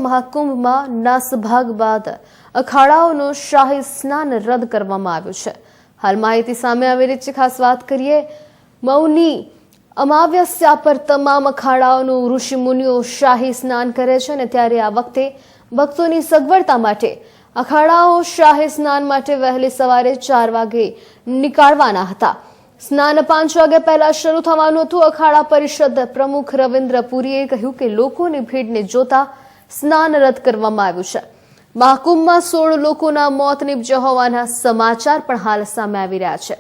મહાકુંભમાં નાસભાગ બાદ અખાડાઓનું શાહી સ્નાન રદ કરવામાં આવ્યું છે। હાલ માહિતી સામે આવી રહી છે। ખાસ વાત કરીએ, મૌની અમાવસ્યા પર તમામ અખાડાઓનું ઋષિમુનિઓ શાહી સ્નાન કરે છે અને ત્યારે આ વખતે ભક્તોની સગવડતા માટે અખાડાઓ શાહી સ્નાન માટે વહેલી સવારે 4 વાગે નીકળવાના હતા। સ્નાન 5 વાગ્યા પહેલા શરૂ થવાનું હતું। અખાડા પરિષદ પ્રમુખ રવિન્દ્ર પુરીએ કહ્યું કે લોકોની ભીડને જોતા સ્નાન રદ કરવામાં આવ્યું છે। મહાકુંભમાં 16 લોકોના મોત નીપજ્યા હોવાના સમાચાર પણ હાલ સામે આવી રહ્યા છે।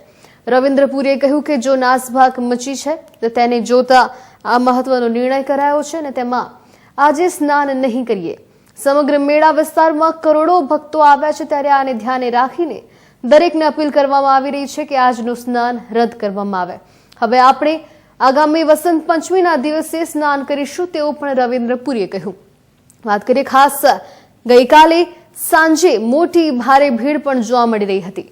રવિન્દ્ર પુરીએ કહ્યું કે જો નાસભાગ મચી છે તો તેને જોતા આ મહત્વનો નિર્ણય કરાયો છે અને તેમાં આજે સ્નાન નહીં કરીએ। સમગ્ર મેળા વિસ્તારમાં કરોડો ભક્તો આવ્યા છે, ત્યારે આને ધ્યાને રાખીને દરેકને અપીલ કરવામાં આવી રહી છે કે આજનું સ્નાન રદ કરવામાં આવે। હવે આપણે આગામી વસંત પંચમીના દિવસે સ્નાન કરીશું તેવું પણ રવિન્દ્ર પુરીએ કહ્યું। વાત કરીએ ખાસ ગઈકાલે સાંજે મોટી ભારે ભીડ પણ જોવા મળી રહી હતી।